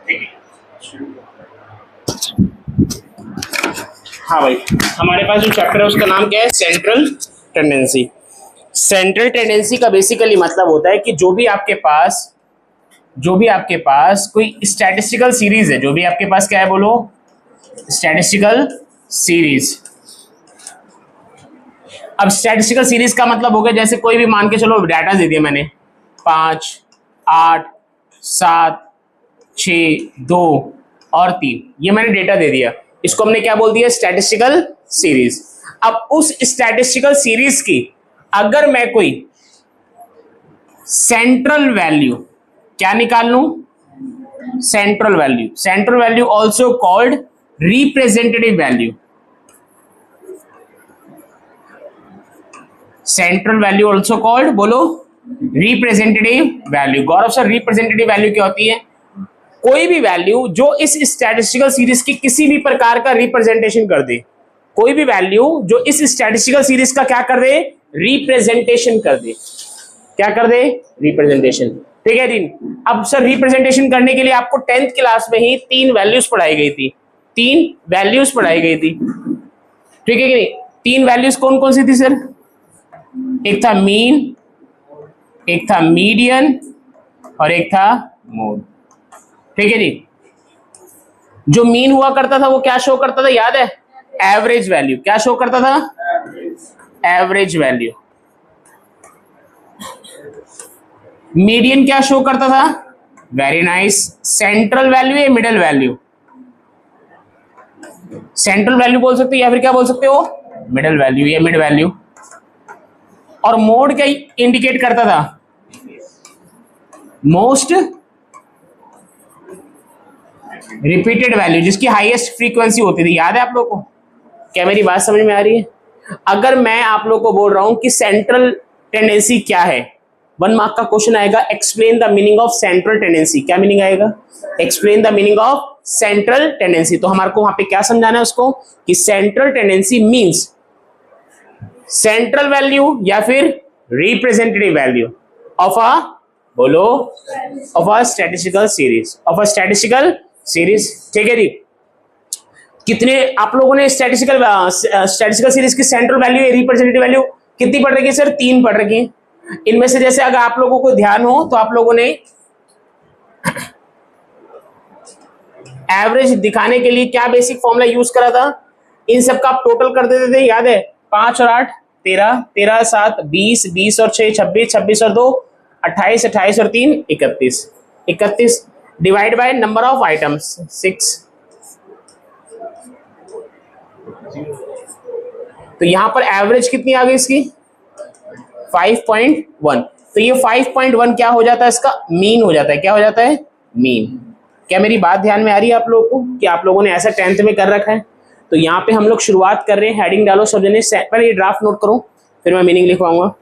ठीक है। हाँ भाई, हमारे पास जो चैप्टर है उसका नाम क्या है? Central tendency. सेंट्रल टेंडेंसी का बेसिकली मतलब होता है कि जो भी आपके पास कोई स्टैटिस्टिकल सीरीज है, जो भी आपके पास क्या है बोलो? Statistical series. अब स्टैटिस्टिकल सीरीज का मतलब हो गया जैसे कोई भी मान के चलो डाटा दे दिया मैंने 5, 8, 7, 6, 2 और 3, ये मैंने डेटा दे दिया, इसको हमने क्या बोल दिया? Statistical series. अब उस स्टैटिस्टिकल सीरीज की अगर मैं कोई सेंट्रल वैल्यू क्या निकाल लूं? Central value. Central value also called representative value. Central value also called बोलो रिप्रेजेंटेटिव वैल्यू। गौरव सर, रिप्रेजेंटेटिव वैल्यू क्या होती है? कोई भी वैल्यू जो इस स्टैटिस्टिकल सीरीज की किसी भी प्रकार का रिप्रेजेंटेशन कर दे। कोई भी वैल्यू जो इस स्टैटिस्टिकल सीरीज का क्या कर दे? रिप्रेजेंटेशन कर दे। क्या कर दे? रिप्रेजेंटेशन। ठीक है जी। अब सर रिप्रेजेंटेशन करने के लिए आपको 10th क्लास में ही 3 वैल्यूज पढ़ाई गई थी। 3 वैल्यूज पढ़ाई गई थी, ठीक है कि नहीं? 3 वैल्यूज कौन कौन सी थी सर? एक था मीन, एक था मीडियन और एक था मोड। ठीक है जी। जो मीन हुआ करता था वो क्या शो करता था, याद है? Average value. क्या शो करता था? Average value. मीडियन क्या शो करता था? Very nice. सेंट्रल वैल्यू या मिडल वैल्यू? सेंट्रल वैल्यू बोल सकते हो या फिर क्या बोल सकते हो? मिडल वैल्यू या मिड वैल्यू। और मोड क्या इंडिकेट करता था? मोस्ट रिपीटेड वैल्यू, जिसकी हाईएस्ट फ्रीक्वेंसी होती थी। याद है आप लोगों को? क्या मेरी बात समझ में आ रही है? अगर मैं आप लोगों को बोल रहा हूं कि सेंट्रल टेंडेंसी क्या है, 1 मार्क का क्वेश्चन आएगा, explain the meaning of central tendency. क्या मीनिंग आएगा? Explain the meaning of central tendency. तो हमारे को वहां पे क्या समझाना है उसको? कि central tendency means central value या फिर रिप्रेजेंटेटिव वैल्यू ऑफ अ बोलो of a statistical series, of a statistical series. ठीक है जी। कितने आप लोगों ने स्टैटिस्टिकल सीरीज की सेंट्रल वैल्यू या रिप्रेजेंटेटिव वैल्यू कितनी पढ़ रखी है सर? 3 पढ़ रखी है। इनमें से जैसे अगर आप लोगों को ध्यान हो तो आप लोगों ने एवरेज दिखाने के लिए क्या बेसिक फॉर्मूला यूज करा था? इन सबका आप टोटल कर देते थे, याद है? 5 और 8 13, 13 7 20, 20 और 6 26, 26 और 2 28, 28 और 3 31, 31 divide by number of items 6। तो यहां पर एवरेज कितनी आ गई इसकी? 5.1। तो ये 5.1 क्या हो जाता है? इसका मीन हो जाता है। क्या हो जाता है? मीन। क्या मेरी बात ध्यान में आ रही है आप लोगों को कि आप लोगों ने ऐसा 10th में कर रखा है? तो यहाँ पे हम लोग शुरुआत कर रहे हैं, हेडिंग डालो सब जने, पहले ये ड्राफ्ट नोट करो फिर मैं मीनिंग लिखवाऊंगा।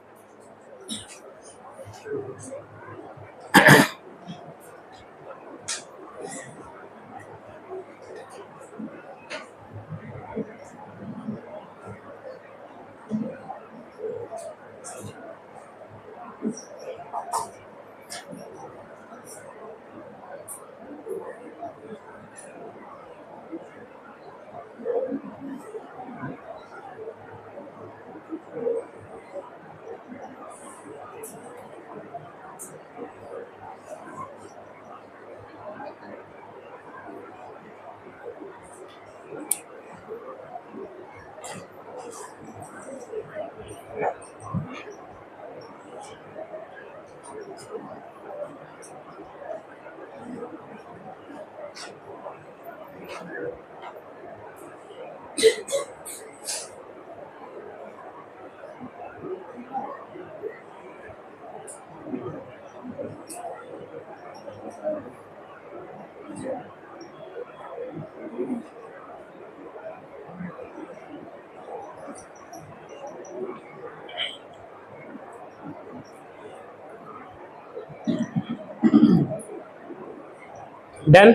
डन।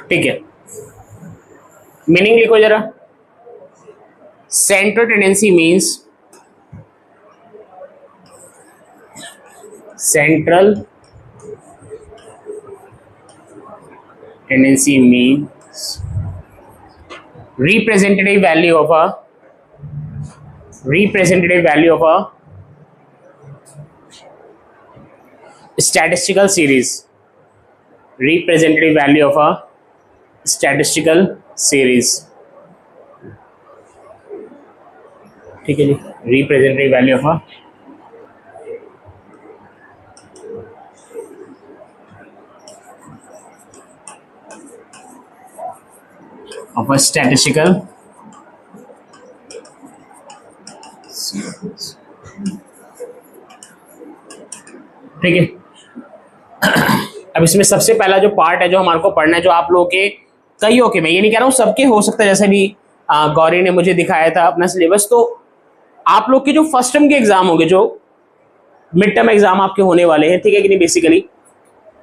ठीक है, मीनिंग लिखो जरा। Central tendency means central tendency means representative value of a statistical series, representative value of a statistical series, ठीक है जी, representative value of a statistical series, ठीक है। अब इसमें सबसे पहला जो पार्ट है जो हमारे को पढ़ना है, जो आप लोगों के कईयों के, मैं ये नहीं कह रहा हूँ सबके हो सकता है, जैसे भी गौरी ने मुझे दिखाया था अपना सिलेबस, तो आप लोग के जो फर्स्ट टर्म के एग्जाम होंगे, जो मिड टर्म एग्जाम आपके होने वाले हैं, ठीक है कि नहीं, बेसिकली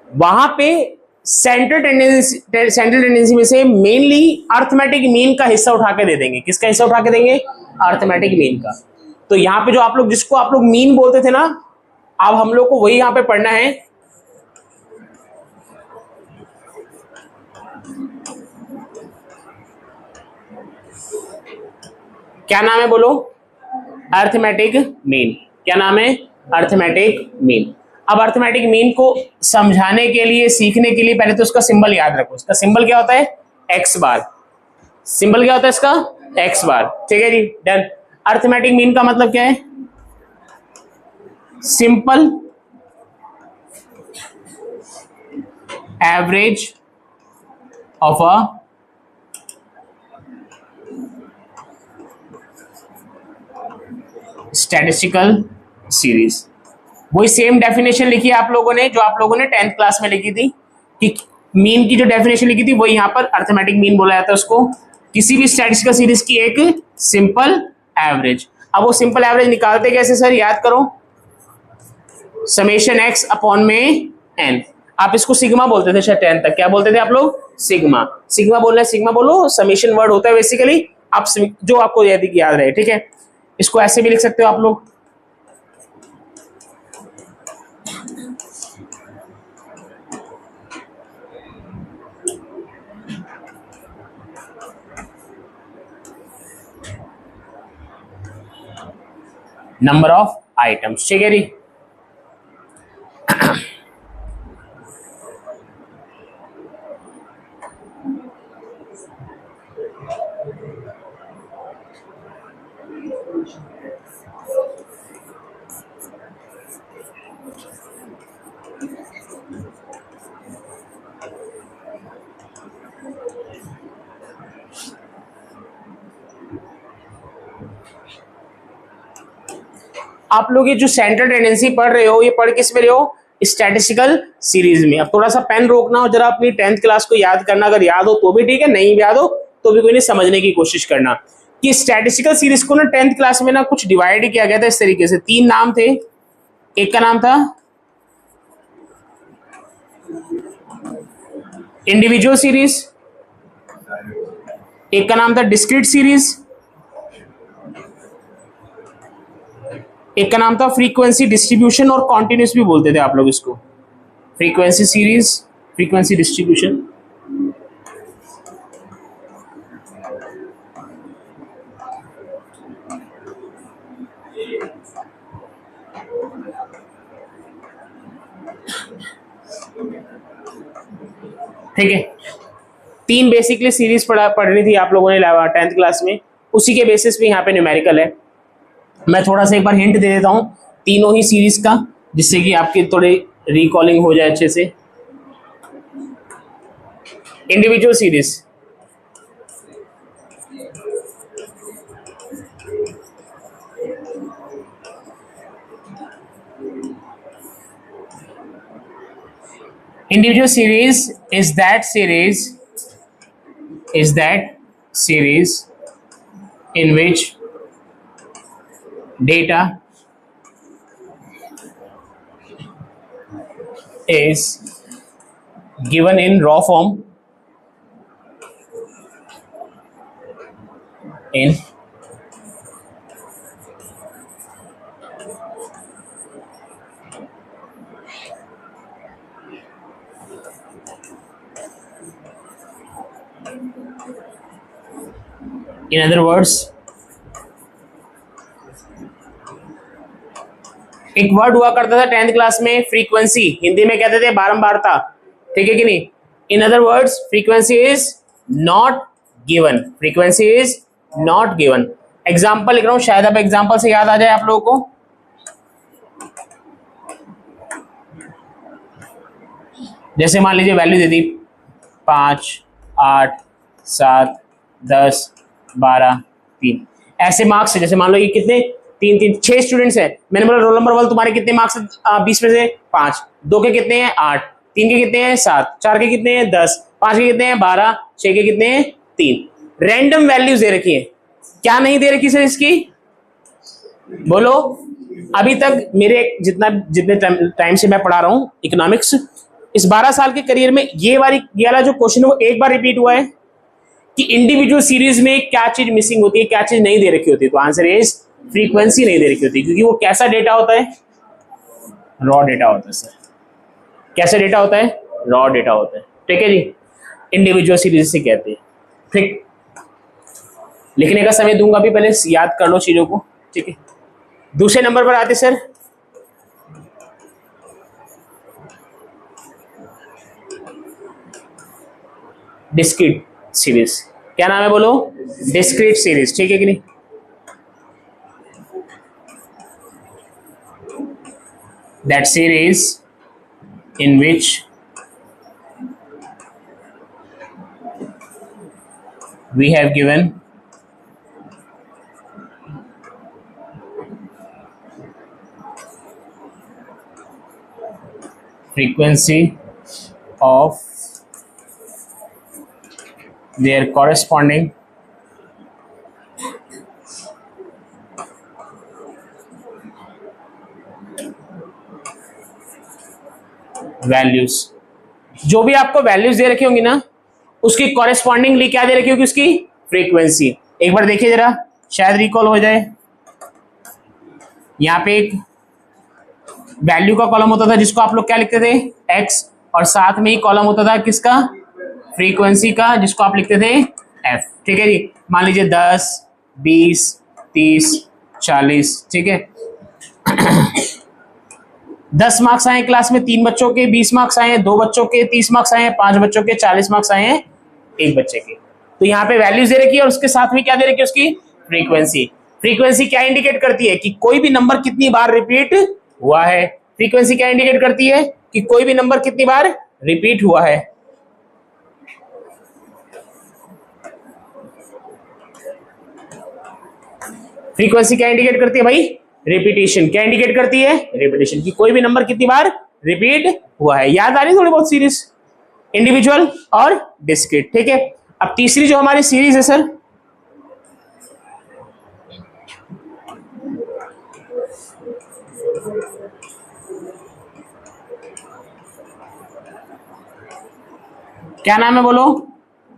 वहां पे सेंट्रल टेंडेंसी में से मेनली अर्थमेटिक मीन का हिस्सा उठा के दे देंगे। किसका हिस्सा उठा के देंगे? अर्थमेटिक मीन का। तो यहाँ पे जो आप लोग, जिसको आप लोग मीन बोलते थे ना, अब हम लोग को वही यहाँ पे पढ़ना है। क्या नाम है बोलो? Arithmetic mean. क्या नाम है? Arithmetic mean. अब अर्थमेटिक मीन को समझाने के लिए, सीखने के लिए पहले तो उसका सिंबल याद रखो। इसका सिंबल क्या होता है? एक्स बार। सिंबल क्या होता है इसका? एक्स बार। ठीक है जी, डन। अर्थमेटिक मीन का मतलब क्या है? Simple average of a statistical series. वही सेम डेफिनेशन लिखी है आप लोगों ने, जो आप लोगों ने 10th क्लास में लिखी थी, कि मीन की जो डेफिनेशन लिखी थी वही यहां पर अर्थमेटिक मीन बोला जाता है उसको। किसी भी स्टैटिस्टिकल सीरीज की एक सिंपल एवरेज। अब वो सिंपल एवरेज निकालते कैसे सर? याद करो, समेशन एक्स अपॉन में एन। आप इसको सिग्मा बोलते थे शायद 10th तक। क्या बोलते थे आप लोग? सिग्मा। सिग्मा बोलना है, सिग्मा बोलो। समेशन वर्ड होता है बेसिकली, आप जो आपको याद रहे, ठीक है। इसको ऐसे भी लिख सकते हो आप लोग, नंबर ऑफ आइटम्स। ठीक है जी। आप लोग ये जो सेंट्रल टेंडेंसी पढ़ रहे हो, ये पढ़ किस में रहे हो? स्टैटिस्टिकल सीरीज में। अब थोड़ा सा पेन रोकना और जरा अपनी 10th क्लास को याद करना। अगर याद हो तो भी ठीक है, नहीं याद हो तो भी कोई नहीं, समझने की कोशिश करना कि स्टैटिस्टिकल सीरीज को ना 10th क्लास में ना कुछ डिवाइड किया गया था इस तरीके से। 3 नाम थे। एक का नाम था इंडिविजुअल सीरीज, एक का नाम था डिस्क्रीट सीरीज, एक का नाम था फ्रीक्वेंसी डिस्ट्रीब्यूशन, और कॉन्टिन्यूस भी बोलते थे आप लोग इसको। Frequency series, frequency distribution. ठीक है, 3 बेसिकली सीरीज पढ़नी थी आप लोगों ने 10th क्लास में। उसी के बेसिस पे यहाँ पे न्यूमेरिकल है। मैं थोड़ा सा एक बार हिंट दे देता हूं तीनों ही सीरीज का, जिससे कि आपकी थोड़ी रिकॉलिंग हो जाए अच्छे से। Individual series, individual series is that series in which data is given in raw form in other words, एक वर्ड हुआ करता था 10th क्लास में, फ्रीक्वेंसी, हिंदी में कहते थे बारंबारता, ठीक है कि नहीं? In other words frequency is not given, frequency is not given. Example लिख रहा हूं, शायद अब एग्जाम्पल से याद आ जाए आप लोगों को। जैसे मान लीजिए वैल्यू दे दी 5, 8, 7, 10, 12, 3, ऐसे मार्क्स है। जैसे मान लो ये कितने 3 6 स्टूडेंट्स हैं, मैंने बोला रोल नंबर 1 तुम्हारे कितने मार्क्स है? 20 में से 5, 2 के कितने हैं 8, 3 के कितने हैं 7, 4 के कितने हैं 10, 5 के कितने हैं 12, 6 के कितने हैं 3। रैंडम वैल्यूज दे रखी है, क्या नहीं दे रखी सर इसकी? बोलो। अभी तक मेरे जितने टाइम से मैं पढ़ा रहा हूं इकोनॉमिक्स, इस 12 साल के करियर में ये वाला जो क्वेश्चन है वो एक बार रिपीट हुआ है कि इंडिविजुअल सीरीज में क्या चीज मिसिंग होती है, क्या चीज नहीं दे रखी होती है। तो आंसर इज फ्रीक्वेंसी नहीं दे रखी होती, क्योंकि वो कैसा डेटा होता है? रॉ डेटा होता है सर। कैसा डेटा होता है? रॉ डेटा होता है, ठीक है जी। इंडिविजुअल सीरीज से कहते हैं, ठीक। लिखने का समय दूंगा, अभी पहले याद कर लो चीजों को, ठीक है। दूसरे नंबर पर आते सर, डिस्क्रीट सीरीज। क्या नाम है बोलो? डिस्क्रीट सीरीज, ठीक है कि नहीं? That series in which we have given frequency of their corresponding values. जो भी आपको वैल्यूज दे रखी होंगी ना, उसकी कॉरेस्पॉन्डिंगली क्या दे रखी होगी? उसकी फ्रीक्वेंसी। एक बार देखिए जरा, शायद रिकॉल हो जाए। यहां पे एक वैल्यू का कॉलम होता था जिसको आप लोग क्या लिखते थे? एक्स, और साथ में ही कॉलम होता था किसका? फ्रीक्वेंसी का, जिसको आप लिखते थे एफ, ठीक है जी। मान लीजिए 10, 20, 30, 40, ठीक है। 10 मार्क्स आए क्लास में 3 बच्चों के, 20 मार्क्स आए 2 बच्चों के, 30 मार्क्स आए 5 बच्चों के, 40 मार्क्स आए 1 बच्चे के। तो यहाँ पे वैल्यूज दे रखी है और उसके साथ में क्या दे रखी है? उसकी फ्रीक्वेंसी। फ्रीक्वेंसी क्या इंडिकेट करती है? कि कोई भी नंबर कितनी बार रिपीट हुआ है। फ्रीक्वेंसी क्या इंडिकेट करती है? कि कोई भी नंबर कितनी बार रिपीट हुआ है। फ्रीक्वेंसी क्या इंडिकेट करती है भाई? रिपीटेशन। क्या इंडिकेट करती है? रिपीटेशन, कि कोई भी नंबर कितनी बार रिपीट हुआ है। याद आ रही है थोड़ी बहुत सीरीज, इंडिविजुअल और डिस्क्रीट, ठीक है। अब तीसरी जो हमारी सीरीज है सर, क्या नाम है बोलो?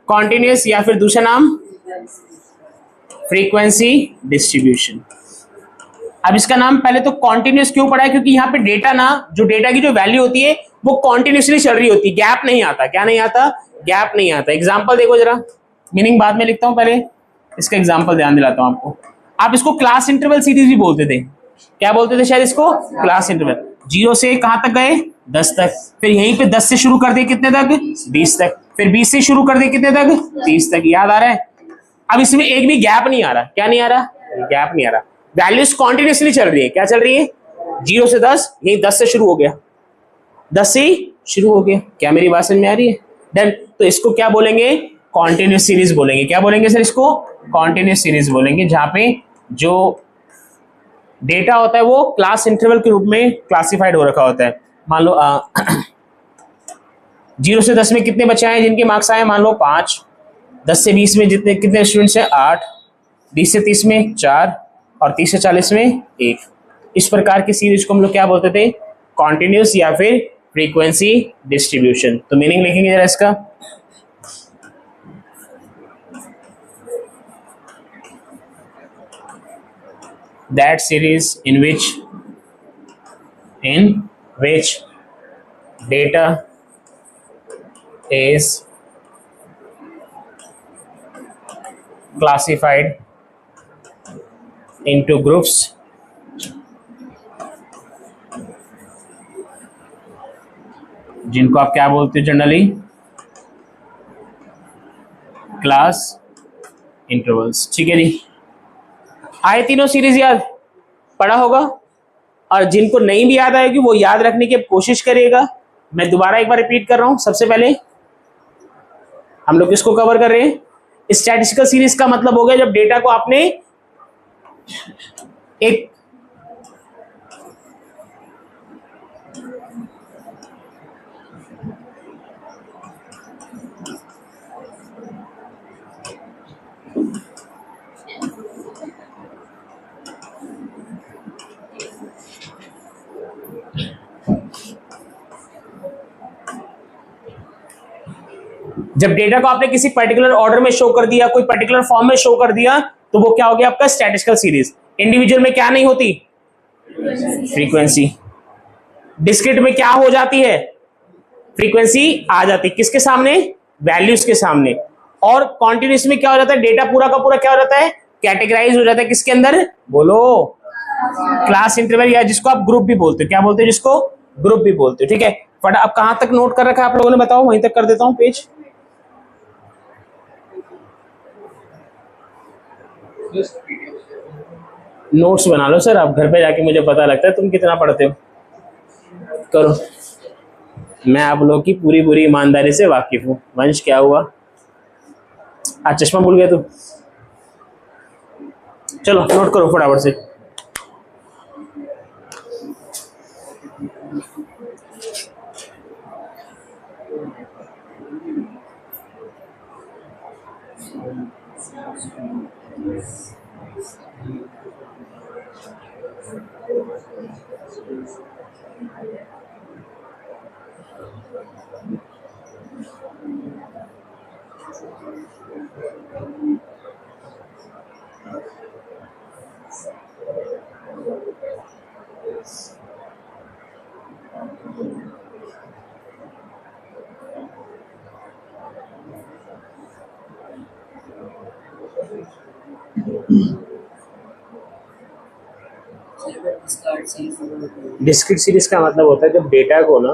कॉन्टिन्यूअस, या फिर दूसरा नाम फ्रीक्वेंसी डिस्ट्रीब्यूशन। अब इसका नाम पहले तो कॉन्टिन्यूअस क्यों पड़ा है? क्योंकि यहाँ पे डेटा ना, जो डेटा की जो वैल्यू होती है वो कॉन्टिन्यूसली चल रही होती है, गैप नहीं आता। क्या नहीं आता? गैप नहीं आता। एग्जाम्पल देखो जरा, मीनिंग बाद में लिखता हूं, पहले इसका एग्जाम्पल ध्यान दिलाता हूं आपको। आप इसको क्लास इंटरवल सीरीज भी बोलते थे। क्या बोलते थे शायद इसको? Class interval. 0 से कहां तक गए? 10 तक। फिर यहीं पे 10 से शुरू कर दिए कितने तक? 20 तक। फिर 20 से शुरू कर दिए कितने तक? 30 तक। याद आ रहा है? अब इसमें एक भी गैप नहीं आ रहा। क्या नहीं आ रहा? गैप नहीं आ रहा। वैल्यूज कॉन्टिन्यूसली चल रही है। क्या चल रही है? 0 से 10, यही 10 से शुरू हो गया, 10 से ही शुरू हो गया। क्या मेरी बात समझ में आ रही है? देन तो इसको क्या बोलेंगे? कॉन्टिन्यूस सीरीज बोलेंगे। क्या बोलेंगे सर इसको? कॉन्टिन्यूस सीरीज बोलेंगे, जहां पे जो डेटा होता है वो क्लास इंटरवल के रूप में क्लासिफाइड हो रखा होता है। मान लो 0 से 10 में कितने बच्चे आए जिनके मार्क्स आए? मान लो 5। 10 से 20 में कितने स्टूडेंट्स हैं? 8। 20 से 30 में 4, और 30 से 40 में 1। इस प्रकार की सीरीज को हम लोग क्या बोलते थे? कॉन्टिन्यूस या फिर फ्रीक्वेंसी डिस्ट्रीब्यूशन। तो मीनिंग लिखेंगे जरा इसका। that series in which data is classified into groups जिनको आप क्या बोलते हो जनरली, क्लास इंटरवल्स। ठीक है जी, आए तीनों सीरीज याद, पढ़ा होगा, और जिनको नहीं भी याद आएगी वो याद रखने की कोशिश करिएगा। मैं दोबारा एक बार रिपीट कर रहा हूं। सबसे पहले हम लोग किसको कवर कर रहे हैं? स्टैटिस्टिकल सीरीज का मतलब हो गया जब डेटा को आपने एक जब डेटा को आपने किसी पर्टिकुलर ऑर्डर में शो कर दिया, कोई पर्टिकुलर फॉर्म में शो कर दिया, तो वो क्या हो गया आपका स्टैटिस्टिकल सीरीज। इंडिविजुअल में क्या नहीं होती? फ्रीक्वेंसी। डिस्क्रीट में क्या हो जाती है? फ्रीक्वेंसी आ जाती है किसके सामने? वैल्यूज के सामने। और कॉन्टिन्यूस में क्या हो जाता है? डेटा पूरा का पूरा क्या हो जाता है? कैटेगराइज हो जाता है किसके अंदर? बोलो, क्लास इंटरवल, या जिसको आप ग्रुप भी बोलते हो। क्या बोलते हो जिसको? ग्रुप भी बोलते हो। ठीक है, बट अब कहां तक नोट कर रखा है आप लोगों ने बताओ, वहीं तक कर देता हूं पेज। नोट्स बना लो सर, आप घर पे जाके, मुझे पता लगता है तुम कितना पढ़ते हो। करो, मैं आप लोग की पूरी पूरी ईमानदारी से वाकिफ हूँ। वंश क्या हुआ? आज चश्मा भूल गया तू? चलो नोट करो फटाफट से। डिस्क्रीट सीरीज का मतलब होता है जब डेटा को ना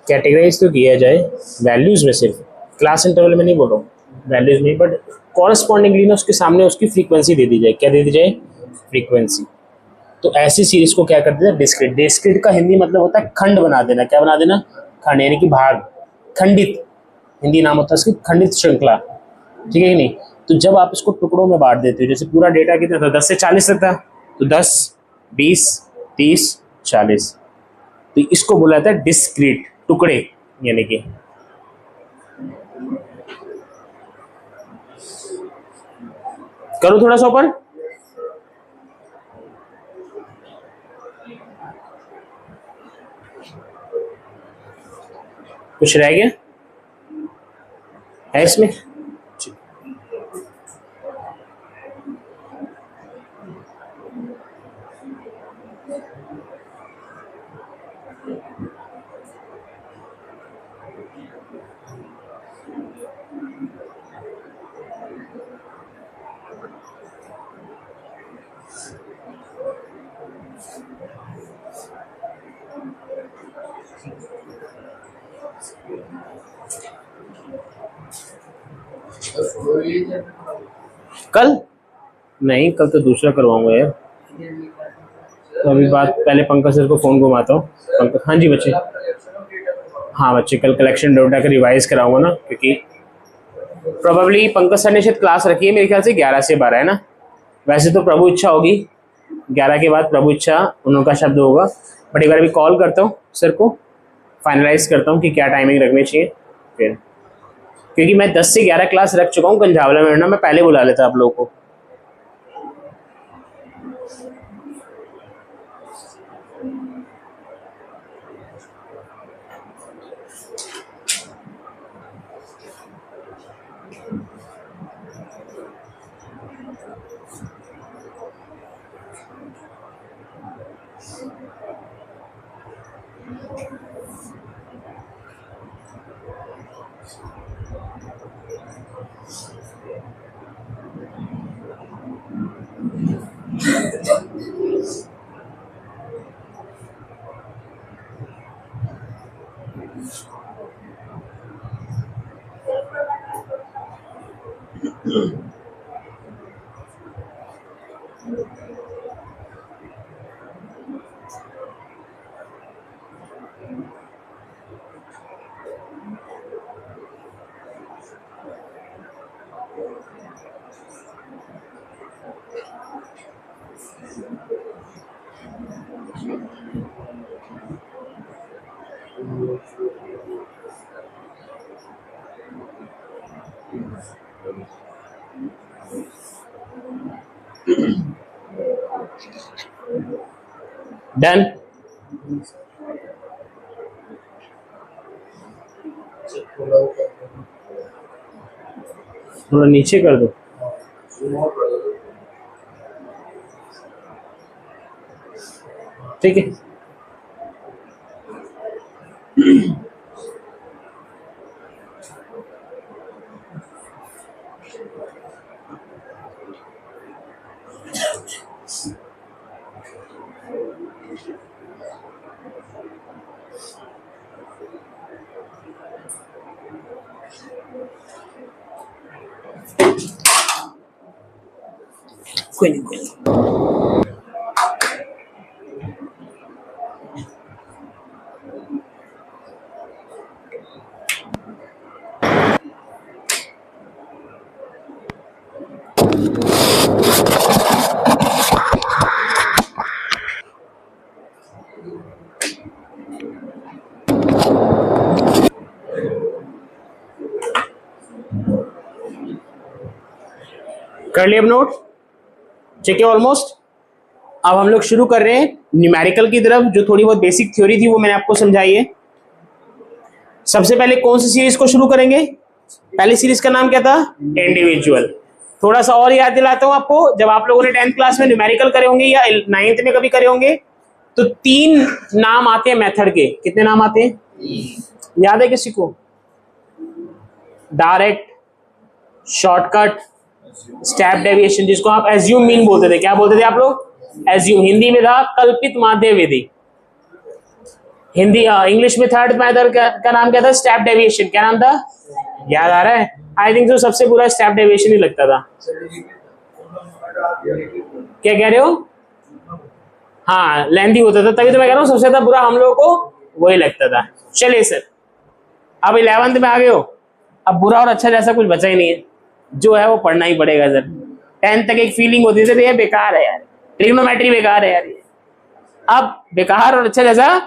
कैटेगराइज तो किया जाए वैल्यूज में, सिर्फ क्लास इंटरवल में नहीं बोल रहा हूँ, वैल्यूज में, बट कॉरस्पॉन्डिंगली ना उसके सामने उसकी फ्रीक्वेंसी दे दी जाए। क्या दे दी जाए? फ्रीक्वेंसी। तो ऐसी सीरीज को क्या करते हैं? डिस्क्रीट। डिस्क्रीट का हिंदी मतलब होता है खंड बना देना। क्या बना देना? खंड, यानी कि भाग, खंडित, हिंदी नाम होता है इसकी खंडित श्रृंखला। ठीक है कि नहीं? तो जब आप इसको टुकड़ों में बांट देते हो, जैसे पूरा डेटा कितना था? 10 से 40 तक था, तो 10, 20, 30, 40, तो इसको बोला जाता है डिस्क्रीट, टुकड़े। यानी कि करो थोड़ा सा ऊपर, कुछ रह गया है इसमें? कल नहीं, कल तो दूसरा करवाऊंगा यार। तो अभी बात, पहले पंकज सर को फोन घुमाता हूँ। पंकज, हाँ जी बच्चे, हाँ बच्चे, कल कलेक्शन डेटा का रिवाइज कराऊंगा ना, क्योंकि प्रोबेबली पंकज सर ने शायद क्लास रखी है मेरे ख्याल से 11 से 12 है ना। वैसे तो प्रभु इच्छा होगी 11 के बाद, प्रभु इच्छा उनका शब्द होगा, बट एक बार भी कॉल करता हूँ सर को, फाइनलाइज करता हूँ कि क्या टाइमिंग रखनी चाहिए फिर, क्योंकि मैं 10 से 11 क्लास रख चुका हूँ कंझावला में ना, मैं पहले बुला लेता आप लोगों को। डन। थोड़ा नीचे कर दो। ठीक है, कोई नहीं, कोई नहीं। कर लिया अब नोट? ठीक है, ऑलमोस्ट। अब हम लोग शुरू कर रहे हैं न्यूमेरिकल की तरफ। जो थोड़ी बहुत बेसिक थ्योरी थी वो मैंने आपको समझाई है। सबसे पहले कौन सी सीरीज को शुरू करेंगे? पहली सीरीज का नाम क्या था? इंडिविजुअल। थोड़ा सा और याद दिलाता हूं आपको, जब आप लोगों ने 10th क्लास में न्यूमेरिकल करे होंगे या 9th में कभी करे होंगे, तो 3 नाम आते हैं मेथड के। कितने नाम आते हैं? याद है किसी को? डायरेक्ट, शॉर्टकट, स्टेप डेविएशन, जिसको आप एज्यूम मीन बोलते थे। क्या बोलते थे आप लोग? एज्यूम। हिंदी में था कल्पित माध्य विधि। हिंदी इंग्लिश में थर्ड मेथड का नाम क्या था? Step deviation. क्या नाम था? याद आ रहा है? आई थिंक तो सबसे बुरा स्टेप डेविएशन ही लगता था। क्या कह रहे हो? हाँ, लेंथी होता था, तभी तो मैं कह रहा हूँ सबसे ज्यादा बुरा हम लोगों को वही लगता था। चलिए सर, अब 11th में आ गए हो, अब बुरा और अच्छा जैसा कुछ बचा ही नहीं है, जो है वो पढ़ना ही पड़ेगा सर। 10th तक एक फीलिंग होती थी ये बेकार है यार, ट्रिग्नोमेट्री बेकार है यार। अब बेकार और अच्छा जैसा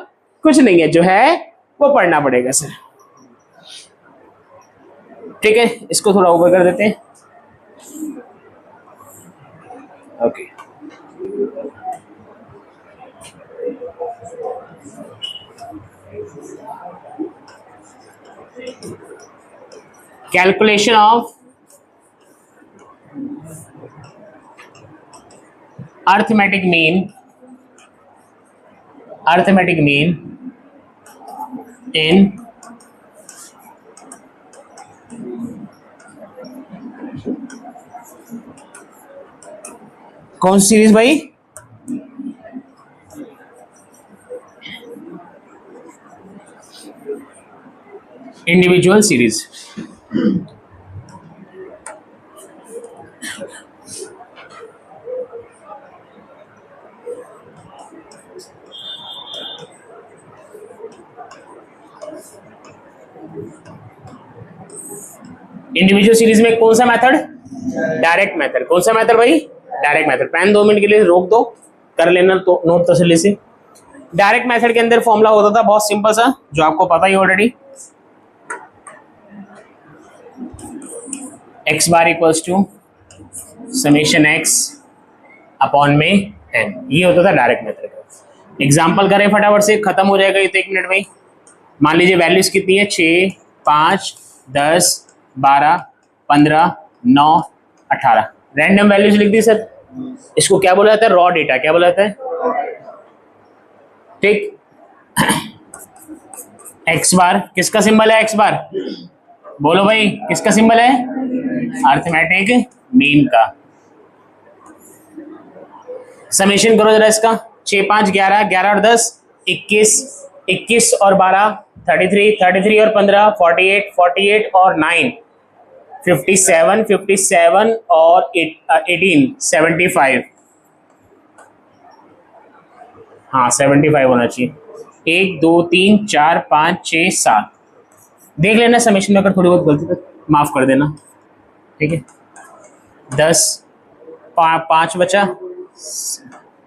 कुछ नहीं है, जो है वो पढ़ना पड़ेगा सर। ठीक है, इसको थोड़ा ऊपर कर देते हैं। Okay, calculation of arithmetic mean in कौन सी सीरीज भाई? Individual series. इंडिविजुअल सीरीज में कौन सा मेथड? Direct method. कौन सा मेथड भाई? Direct method. पेन 2 मिनट के लिए रोक दो, कर लेना तो नोट तसल्ली से। डायरेक्ट मेथड के अंदर फॉर्मूला होता था बहुत सिंपल सा, जो आपको पता ही already. x bar equals to summation x upon में n। ये होता था डायरेक्ट मेथड का। एग्जाम्पल करें फटाफट से, खत्म हो जाएगा ये तो 1 मिनट में। मान लीजिए वैल्यूज कितनी है? 6, 5, 10, 12, 15, 9, 18। रैंडम वैल्यूज लिख दी सर। इसको क्या बोला जाता है? Raw data. क्या बोला जाता है? ठीक। एक्स बार किसका सिंबल है? एक्स बार बोलो भाई, किसका सिंबल है? अर्थमेटिक मीन का। समेशन करो जरा इसका। 6, 5, 11, 11 और 10 21, 21 और 12 33, 33 और 15 48, 48 और 9 57, 57 और 18, 75। हाँ 75 होना चाहिए। 1 2 3 4 5 6 7। देख लेना समेशन में, अगर थोड़ी बहुत गलती तो माफ कर देना, ठीक है। 10 5 बचा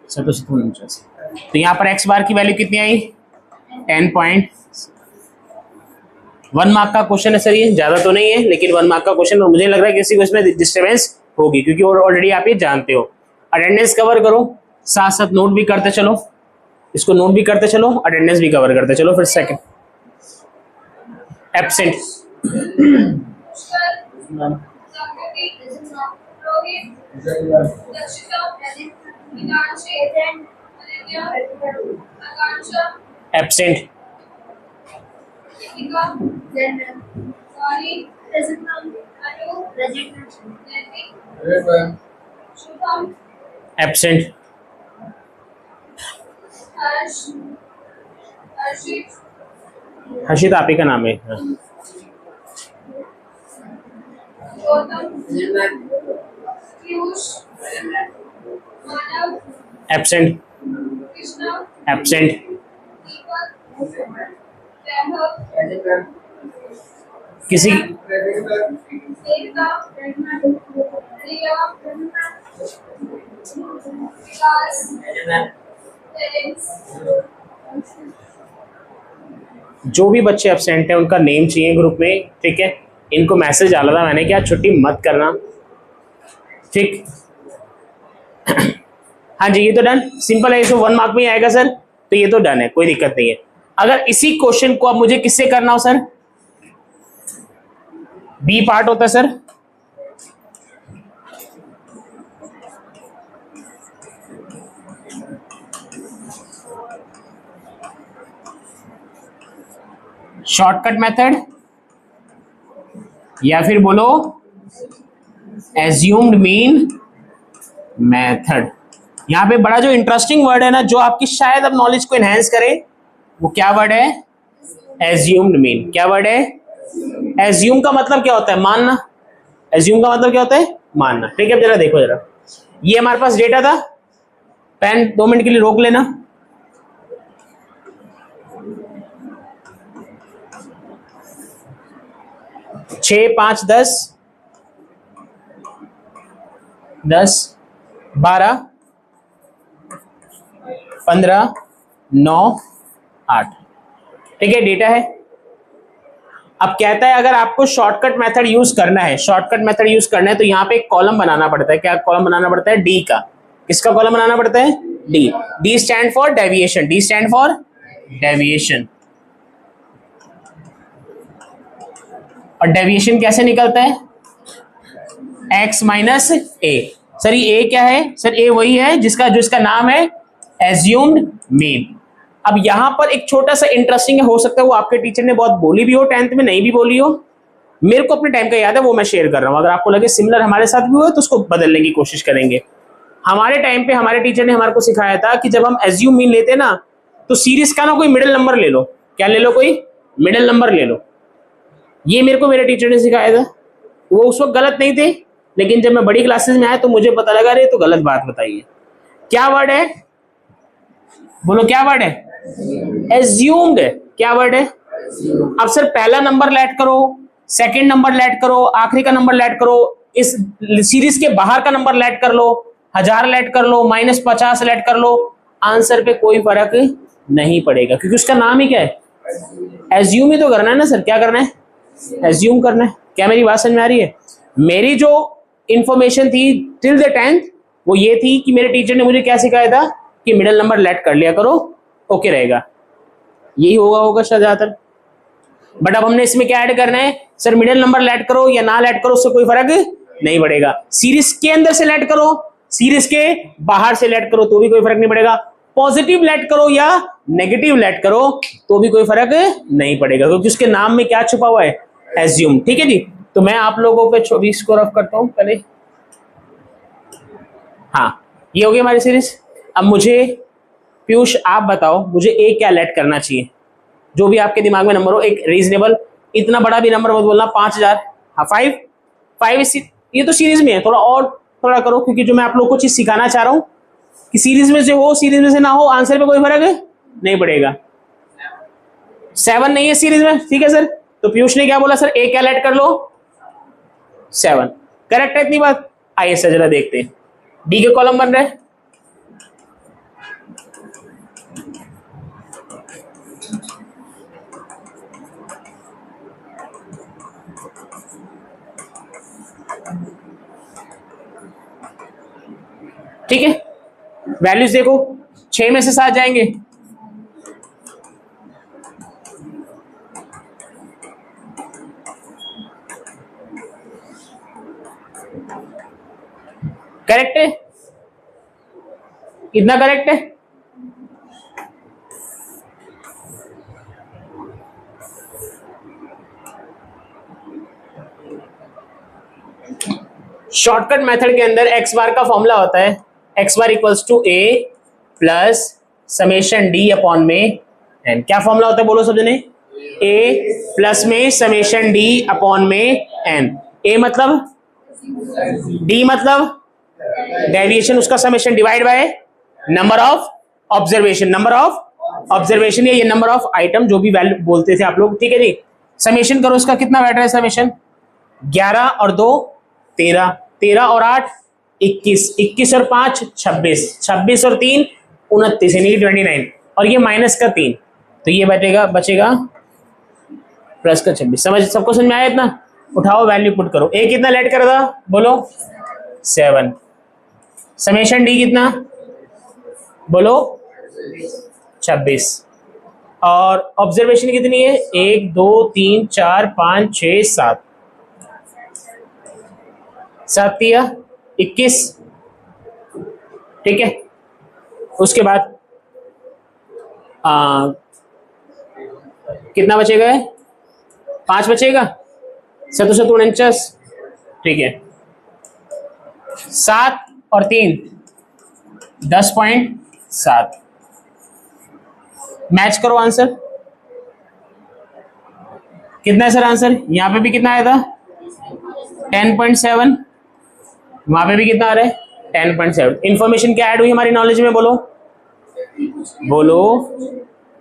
749। तो यहाँ पर एक्स बार की वैल्यू कितनी आई? 10.1 मार्क का क्वेश्चन है सर, ये ज्यादा तो नहीं है लेकिन 1 मार्क का क्वेश्चन, और मुझे लग रहा है किसी को इसमें डिस्टर्बेंस होगी क्योंकि ऑलरेडी आप ये जानते हो। अटेंडेंस कवर करो, साथ साथ नोट भी करते चलो, इसको नोट भी करते चलो, अटेंडेंस भी कवर करते चलो। फिर सेकंड एब्सेंट, एब्सेंट, एब्सेंट, हर्षित आप ही का नाम है। एब्सेंट, एब्सेंट, किसी जो भी बच्चे एब्सेंट है उनका नेम चाहिए ग्रुप में, ठीक है। इनको मैसेज डाला था मैंने कि आज छुट्टी मत करना, ठीक। हाँ जी, ये तो डन, सिंपल है, इसको 1 मार्क में ही आएगा सर, तो ये तो डन है, कोई दिक्कत नहीं है। अगर इसी क्वेश्चन को अब मुझे किससे करना हो सर? बी पार्ट होता है सर, शॉर्टकट मेथड या फिर बोलो एज्यूम्ड मीन मेथड। यहां पे बड़ा जो इंटरेस्टिंग वर्ड है ना, जो आपकी शायद अब नॉलेज को एनहांस करे, वो क्या वर्ड है? Assumed mean. क्या वर्ड है? एज्यूम का मतलब क्या होता है? मानना। एज्यूम का मतलब क्या होता है? मानना, ठीक है। अब जरा देखो जरा, ये हमारे पास डेटा था, पेन 2 मिनट के लिए रोक लेना। छः 5 10 10 12 15 9 8, ठीक है, डेटा है। अब कहता है अगर आपको शॉर्टकट मेथड यूज करना है, शॉर्टकट मेथड यूज करना है तो यहां पे एक कॉलम बनाना पड़ता है। क्या कॉलम बनाना पड़ता है? डी का। किसका कॉलम बनाना पड़ता है? D. D stand for deviation, D stand for deviation. और डेविएशन कैसे निकलता है? x माइनस ए। सर ये a क्या है? सर a वही है जिसका नाम है एज्यूम्ड मीन। अब यहां पर एक छोटा सा इंटरेस्टिंग हो सकता है वो आपके टीचर ने बहुत बोली भी हो, 10th में नहीं भी बोली हो, मेरे को अपने टाइम का याद है, वो मैं शेयर कर रहा हूं। अगर आपको लगे सिमिलर हमारे साथ भी हो तो उसको बदलने की कोशिश करेंगे। हमारे टाइम पे हमारे टीचर ने हमारे को सिखाया था कि जब हम एज्यूम मीन लेते ना तो सीरीज का ना कोई मिडिल नंबर ले लो। क्या ले लो? कोई मिडिल नंबर ले लो। ये मेरे को मेरे टीचर ने सिखाया था। वो उस वक्त गलत नहीं थे, लेकिन जब मैं बड़ी क्लासेस में आया तो मुझे पता लगा, अरे तो गलत बात बताइए। क्या वर्ड है? बोलो क्या वर्ड है? एज्यूम्ड। क्या वर्ड है? अब सर पहला नंबर लेट करो, सेकंड नंबर लेट करो, आखिरी का नंबर लेट करो, इस सीरीज के बाहर का नंबर लेट कर लो, 1000 लेट कर लो, -50 लेट कर लो, आंसर पे कोई फर्क नहीं पड़ेगा क्योंकि उसका नाम ही क्या है? एज्यूम ही तो करना है ना सर। क्या करना है? एज्यूम करना है। क्या मेरी बात समझ में आ रही है? मेरी जो इंफॉर्मेशन थी टिल द 10th वो ये थी कि मेरे टीचर ने मुझे क्या सिखाया था कि मिडिल नंबर लेट कर लिया करो, ओके रहेगा। यही होगा शायद ज्यादातर। बट अब हमने इसमें क्या ऐड करना है? सर मिडिल नंबर लेट करो या ना लेट करो उससे कोई फर्क नहीं पड़ेगा। सीरीज के अंदर से लेट करो, सीरीज के बाहर से लेट करो तो भी कोई फर्क नहीं पड़ेगा। पॉजिटिव लेट करो या नेगेटिव लेट करो तो भी कोई फर्क नहीं पड़ेगा क्योंकि उसके नाम में क्या छुपा हुआ है? एज्यूम। ठीक है जी। तो मैं आप लोगों पे 24 को रफ करता हूं पहले। हाँ ये हो गई हमारी सीरीज। अब मुझे पीयूष आप बताओ मुझे ए क्या लेट करना चाहिए? जो भी आपके दिमाग में नंबर हो, एक रीजनेबल, इतना बड़ा भी नंबर मत बोलना, 5000। हाँ 5 5 ये तो सीरीज में है, थोड़ा और थोड़ा करो, क्योंकि जो मैं आप लोग को चीज सिखाना चाह रहा हूं कि सीरीज में से हो सीरीज में से ना हो, आंसर पे कोई फर्क नहीं पड़ेगा। 7 नहीं है सीरीज में, ठीक है सर। तो पीयूष ने क्या बोला सर, ए क्या ऐड कर लो 7, करेक्ट है इतनी बात। आइए सर जरा देखते हैं, डी के कॉलम बन रहे हैं। ठीक है, वैल्यूज देखो 6 में से 7 जाएंगे, करेक्ट है, कितना करेक्ट है? शॉर्टकट मेथड के अंदर एक्स बार का फॉर्मूला होता है X bar equals to A plus summation D upon में एन। क्या फॉर्मूला होता है बोलो सब जने, ए प्लस में समेशन डी अपॉन में एन। ए मतलब, डी मतलब डेविएशन, उसका समेशन divide by number of observation, number of observation या ये नंबर ऑफ आइटम जो भी वैल्यू बोलते थे आप लोग, ठीक है जी। समेशन करो उसका, कितना बैठ रहा है समेशन, 11 और 2 13, 13 और 8 21, 21 और 5 26, 26 और 3 29 यानी कि 29, और ये माइनस का 3, तो ये बचेगा प्लस का 26। सबको समझ में आया इतना? उठाओ वैल्यू पुट करो। ए कितना लेट कर था बोलो 7, समेशन डी कितना बोलो 26, और ऑब्जर्वेशन कितनी है 1 2 3 4 5 6 7, 7 दिया 21, ठीक है। उसके बाद कितना बचेगा, 5 बचेगा, 7 7 49, ठीक है। 7 और 3 10.7, मैच करो आंसर कितना है सर। आंसर यहां पे भी कितना आया था 10.7, वहां पे भी कितना आ रहा है 10.7। इंफॉर्मेशन क्या ऐड हुई हमारी नॉलेज में बोलो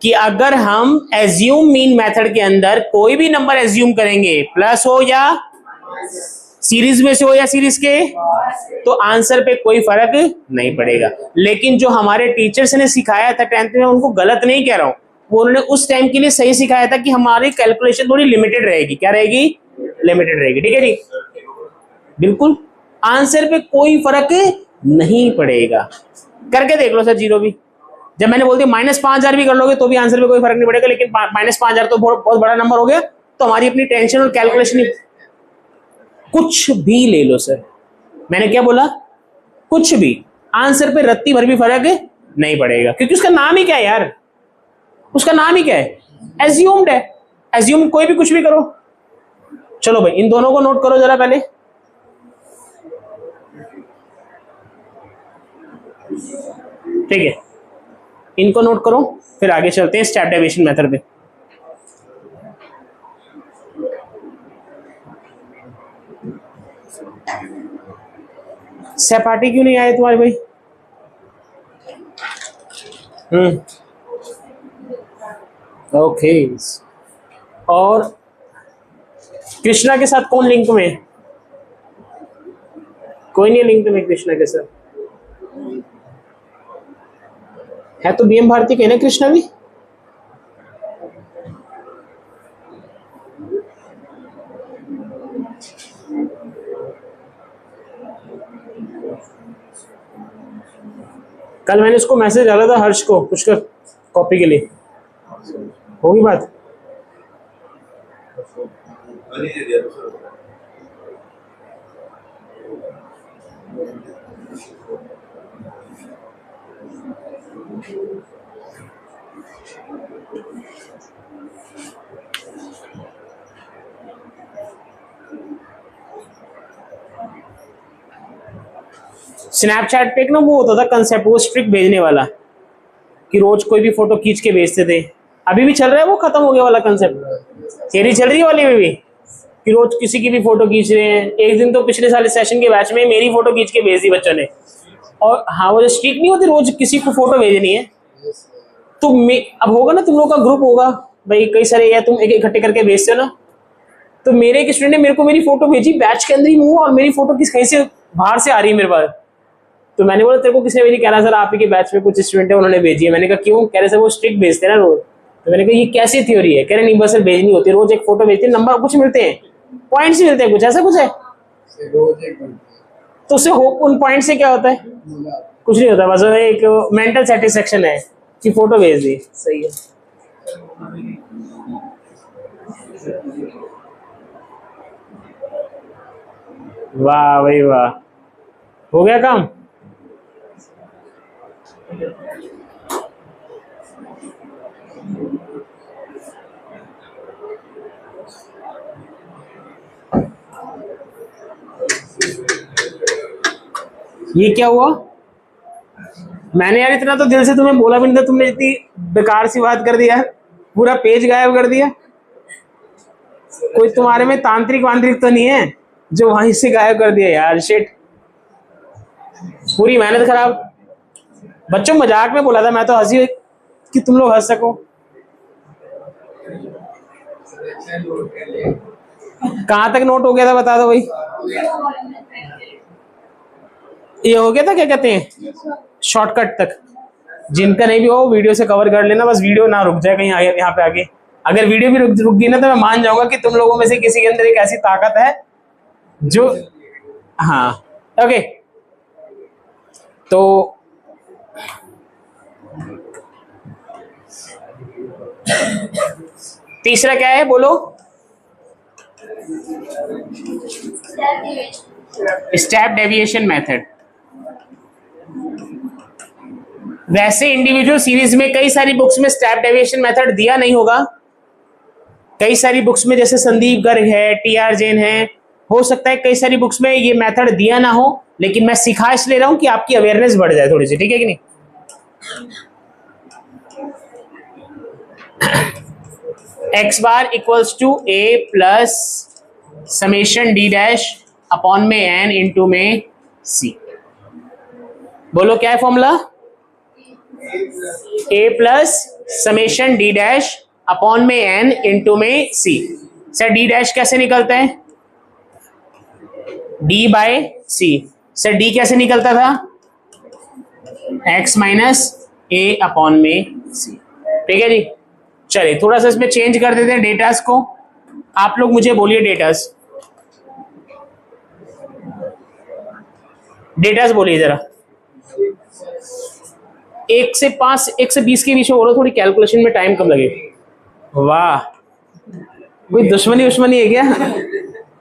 कि अगर हम एज्यूम मीन मेथड के अंदर कोई भी नंबर एज्यूम करेंगे, प्लस हो या सीरीज में से हो या सीरीज के, तो आंसर पे कोई फर्क नहीं पड़ेगा। लेकिन जो हमारे टीचर्स ने सिखाया था 10th में, उनको गलत नहीं कह रहा हूं, वो उन्होंने उस टाइम के लिए सही सिखाया था कि हमारी कैलकुलेशन थोड़ी लिमिटेड रहेगी। क्या रहेगी, लिमिटेड रहेगी, ठीक है जी। बिल्कुल आंसर पे कोई फर्क नहीं पड़ेगा। करके देख लो सर जीरो भी, जब मैंने बोल दिया -5000 भी कर लोगे तो भी आंसर पे कोई फर्क नहीं पड़ेगा, लेकिन -5000 तो बहुत बड़ा नंबर हो गया, तो हमारी अपनी टेंशन और कैलकुलेशन कुछ भी ले लो सर। मैंने क्या बोला, कुछ भी, आंसर पे रत्ती भर भी फर्क नहीं पड़ेगा, क्योंकि उसका नाम ही क्या है यार, उसका नाम ही क्या है, एज्यूम्ड है। एज्यूम कोई भी कुछ भी करो। चलो भाई इन दोनों को नोट करो जरा पहले, ठीक है, इनको नोट करो, फिर आगे चलते हैं स्टेप डेविएशन मेथड पे। सहपाठी क्यों नहीं आए तुम्हारे भाई? ओके, और कृष्णा के साथ कौन लिंक में है? कोई नहीं लिंक में कृष्णा के साथ है, तो बीएम भारती के ना कृष्णा भी। कल मैंने उसको मैसेज डाला था हर्ष को कुछ कॉपी के लिए, होगी बात। स्नैपचैट पे एक ना वो होता था कंसेप्ट, वो स्ट्रिक भेजने वाला, कि रोज कोई भी फोटो खींच के भेजते थे। अभी भी चल रहा है वो, खत्म हो गया वाला कंसेप्ट? तेरी चल रही है वाली में भी? कि रोज किसी की भी फोटो खींच रहे हैं। एक दिन तो पिछले साल सेशन के बैच में मेरी फोटो खींच के भेज दी बच्चों ने। और हाँ, वो जो स्ट्रीक नहीं होती रोज किसी को फोटो भेजनी है, तो अब होगा ना तुम लोग का ग्रुप होगा भाई, कई सारे, या तुम एक इकट्ठे करके भेजते हो ना। तो मेरे एक स्टूडेंट ने मेरे को मेरी फोटो भेजी, बैच के अंदर ही हूँ और मेरी फोटो किस कहीं से बाहर से आ रही है मेरे पास। तो मैंने बोला तेरे को किसने भेजी? कह रहा सर आप ही के बैच में कुछ स्टूडेंट है उन्होंने भेजी है। मैंने कहा क्यों? कह रहे सर वो स्ट्रिक्ट भेजते हैं ना रोज। तो मैंने कहा ये कैसी थ्योरी है? कह रहे नहीं बस सर भेजनी होती है, रोज एक फोटो भेजते हैं, नंबर कुछ मिलते हैं, पॉइंट्स मिलते हैं, कुछ ऐसा कुछ है। तो उससे होप उन पॉइंट से क्या होता है? कुछ नहीं होता, बस एक मेंटल सेटिस्फेक्शन है कि फोटो भेज दी। सही है। वाह भाई वाह, हो गया काम। ये क्या हुआ? मैंने यार इतना तो दिल से तुम्हें बोला भी नहीं था, तुमने इतनी बेकार सी बात कर दिया, पूरा पेज गायब कर दिया। कोई तुम्हारे में तांत्रिक वांत्रिक तो नहीं है जो वहीं से गायब कर दिया यार? शिट, पूरी मेहनत खराब। बच्चों मजाक में बोला था, मैं तो हंसी कि तुम लोग हंस सको। कहाँ तक नोट हो गया था बता दो भाई। ये हो गया था, क्या कहते हैं, शॉर्टकट तक। जिनका नहीं भी हो वीडियो से कवर कर लेना, बस वीडियो ना रुक जाए कहीं आगे यहाँ पे आगे। अगर वीडियो भी रुक गई ना तो मैं मान जाऊंगा कि तुम लोगों में से किसी के अंदर एक ऐसी ताकत है जो, हाँ ओके। तो तीसरा क्या है बोलो? Step deviation method. वैसे इंडिविजुअल सीरीज में कई सारी बुक्स में स्टेप डेविएशन मेथड दिया नहीं होगा, कई सारी बुक्स में, जैसे संदीप गर्ग है, टीआर जैन है, हो सकता है कई सारी बुक्स में ये मेथड दिया ना हो, लेकिन मैं सिखा इसलिए रहा हूं कि आपकी अवेयरनेस बढ़ जाए थोड़ी सी, ठीक है कि नहीं। X bar equals to A plus summation D dash upon में एन इंटू में सी। बोलो क्या है formula? A plus summation D dash upon में एन इंटू में सी। सर डी डैश कैसे निकलता है? D by C. Sir D कैसे निकलता था? एक्स माइनस ए अपॉन में सी। ठीक है जी, चलिए थोड़ा सा इसमें चेंज कर देते हैं डेटास को। आप लोग मुझे बोलिए डेटास, डेटास बोलिए जरा। 1 से 5, 1 से 20 के बीच में बोलो, थोड़ी कैलकुलेशन में टाइम कम लगे। वाह, कोई दुश्मनी उश्मनी है क्या?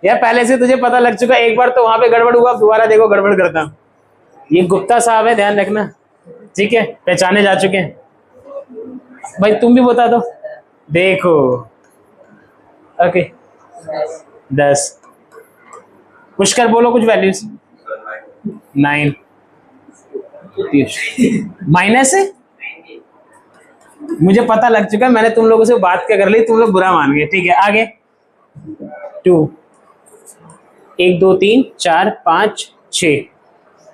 या पहले से तुझे पता लग चुका, एक बार तो वहां पे गड़बड़ हुआ, दोबारा देखो गड़बड़ करता। ये गुप्ता साहब है, ध्यान रखना, ठीक है, पहचाने जा चुके हैं। भाई तुम भी बता दो, देखो ओके 10। पुष्कर बोलो कुछ वैल्यूज। 9 माइनस है, मुझे पता लग चुका है, मैंने तुम लोगों से बात क्या कर ली, तुम लोग बुरा मान गए, ठीक है। आगे 2, 1 2 3 4 5 6,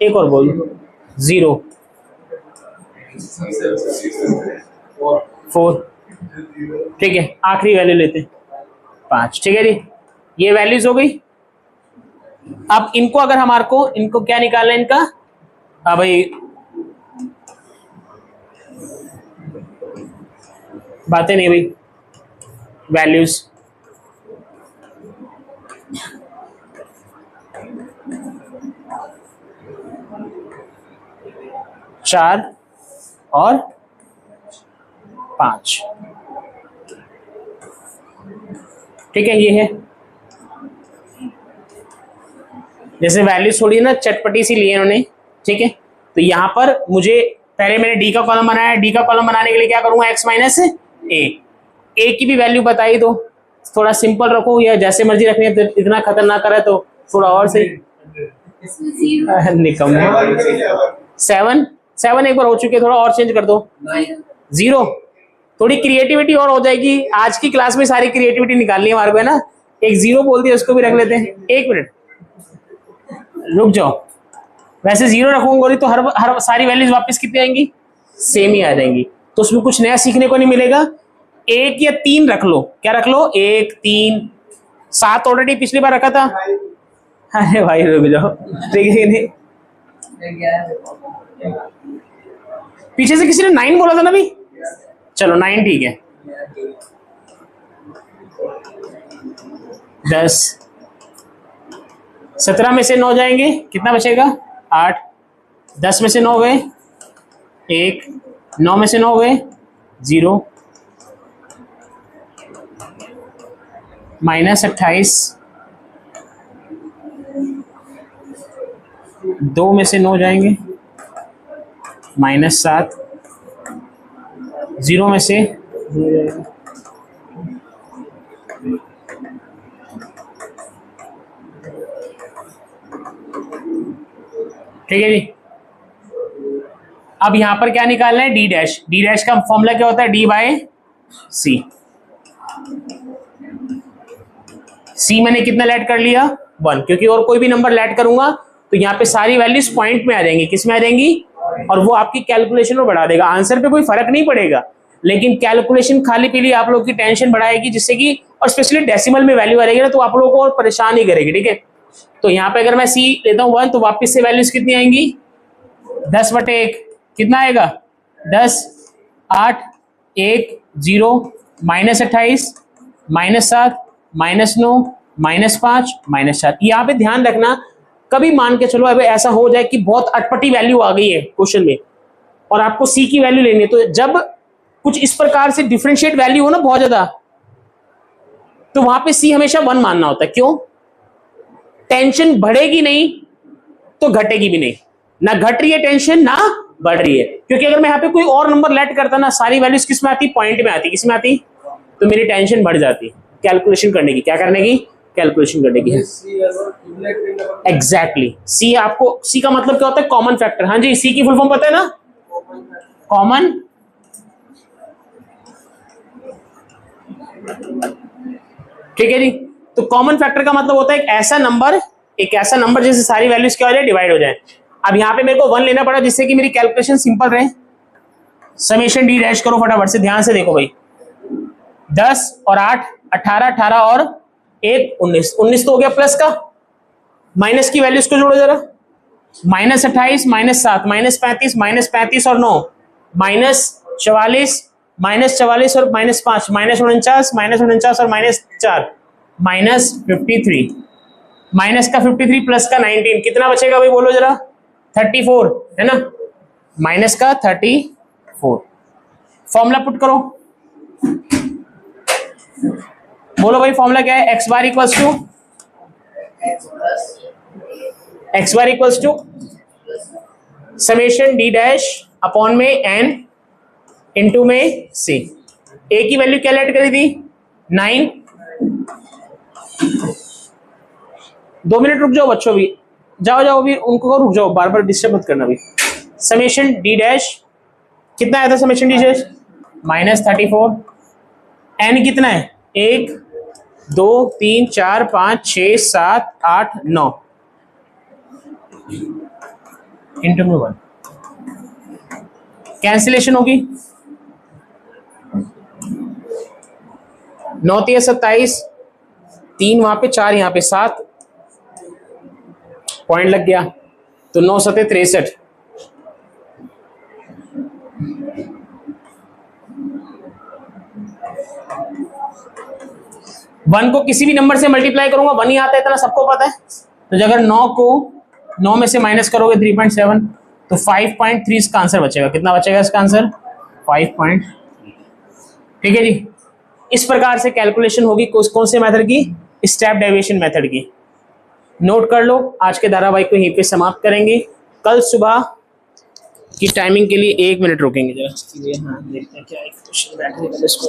एक और बोल, 0 4, ठीक है, आखिरी वैल्यू लेते हैं 5, ठीक है जी। ये वैल्यूज हो गई। अब इनको अगर हमारे को, इनको क्या निकालना है इनका? हाँ भाई बातें नहीं भाई, वैल्यूज चार और 5, ठीक है, ये है। जैसे वैल्यूज थोड़ी ना चटपटी सी लिए इन्होंने, ठीक है। तो यहां पर मुझे पहले मैंने डी का कॉलम बनाया, डी का कॉलम बनाने के लिए क्या करूंगा? एक्स माइनस ए की भी वैल्यू बताई दो, थोड़ा सिंपल रखो या जैसे मर्जी रखनी है, तो इतना खतरनाक करा तो थोड़ा और सही। निकम 7 एक बार हो चुके, थोड़ा और चेंज कर दो। 0, थोड़ी क्रिएटिविटी और हो जाएगी। आज की क्लास में सारी क्रिएटिविटी निकालनी है हमारे को, है ना। एक 0 बोल दिया, उसको भी रख लेते हैं। एक मिनट रुक जाओ, वैसे 0 रखूंगा तो हर सारी वैल्यूज वापस कितनी आएंगी, सेम ही आ जाएंगी, तो उसमें कुछ नया सीखने को नहीं मिलेगा। 1 या 3 रख लो, क्या रख लो, 1 3 7 ऑलरेडी पिछली बार रखा था। अरे भाई रुक जाओ, ठीक है नहीं, पीछे से किसी ने 9 बोला था ना भाई, चलो 9 ठीक है। 10 17 में से 9 जाएंगे, कितना बचेगा, 8। 10 में से 9 गए 1, 9 में से 9 गए 0, -28। 2 में से 9 जाएंगे -7, 0 में से ठीक है जी। अब यहां पर क्या निकालना है, डी डैश। डी डैश का फॉर्मूला क्या होता है, D/C। C मैंने कितना लेट कर लिया, 1, क्योंकि और कोई भी नंबर लेट करूंगा तो यहाँ पे सारी वैल्यूज पॉइंट में आ जाएंगी, किस में आ जाएंगी, और वो आपकी कैलकुलेशन में बढ़ा देगा। आंसर पे कोई फर्क नहीं पड़ेगा, लेकिन कैलकुलेशन खाली पीली आप लोग की टेंशन बढ़ाएगी, जिससे कि और स्पेशली डेसिमल में वैल्यू आ रहेगी ना, तो आप लोगों को और परेशान ही करेगी। ठीक है, तो यहाँ पे अगर मैं C लेता हूँ 1, तो वापस से वैल्यूज कितनी आएंगी, 10/1 कितना आएगा, 10, 8, 1, 0, -28, -7, -9, -5, -4। यहाँ पे ध्यान रखना, कभी मान के चलो अभी ऐसा हो जाए कि बहुत अटपटी वैल्यू आ गई है क्वेश्चन में और आपको C की वैल्यू लेनी है, तो जब कुछ इस प्रकार से डिफरेंशिएट वैल्यू हो ना बहुत ज्यादा, तो वहां पे C हमेशा 1 मानना होता है। क्यों, टेंशन बढ़ेगी नहीं तो घटेगी भी नहीं, ना घट रही है टेंशन ना बढ़ रही है, क्योंकि अगर मैं यहाँ पे कोई और नंबर लेट करता ना, सारी वैल्यूज किस में आती, पॉइंट में आती, किस में आती, तो मेरी टेंशन बढ़ जाती कैलकुलेशन करने की। क्या करने की, कैलकुलेशन करने की। एग्जैक्टली, C आपको, C का मतलब क्या होता है, कॉमन फैक्टर। हाँ जी, C की फुल फॉर्म पता है ना, कॉमन ठीक है जी। तो कॉमन फैक्टर का मतलब होता है एक ऐसा नंबर जिससे सारी वैल्यूज क्या हो जाए, डिवाइड हो जाए। अब यहाँ पे मेरे को 1 लेना पड़ा जिससे कि मेरी कैलकुलेशन सिंपल रहे। समेशन D डैश करो फटाफट से, ध्यान से देखो भाई, 10 और 8 18, 18 और 1 19, 19 तो हो गया प्लस का, माइनस की वैल्यूज को जोड़ो जरा, -28, -7, -35, -35 और 9, -44, -44 और -5, -49, -49 और -4, -53, माइनस का 53 प्लस का 19, कितना बचेगा भाई बोलो जरा, 34 है ना, माइनस का 34। फॉर्मूला पुट करो, बोलो भाई फॉर्मूला क्या है, x bar equals to summation D dash upon में n इंटू में C। A की वैल्यू क्या लेट करी थी, 9। 2 मिनट रुक जाओ बच्चों, भी जाओ भी उनको रुक जाओ, बार बार डिस्टर्ब मत करना भी। समेशन D डैश कितना आया था, समेशन D डैश -34, n कितना है, 1 2 3 4 5 6 7 8 9 इंटू में 1, कैंसिलेशन होगी, 9 3 27, 3 वहां पे 4 यहाँ पे 7 पॉइंट लग गया, तो 9 7 63। वन को किसी भी नंबर से मल्टीप्लाई करूंगा 1 ही आता है, इतना सबको पता है। तो अगर 9 को 9 में से माइनस करोगे 3.7, तो 5.3 इसका आंसर बचेगा। कितना बचेगा इसका आंसर, 5. ठीक है जी। इस प्रकार से कैलकुलेशन होगी कौन से मेथड की, स्टेप डेविएशन मेथड की। नोट कर लो। आज के धारावाहिक को यहीं पे समाप्त करेंगे। कल सुबह की टाइमिंग के लिए 1 मिनट रुकेंगे जरा। हाँ देखते हैं क्या है क्वेश्चन बैठने का इसको।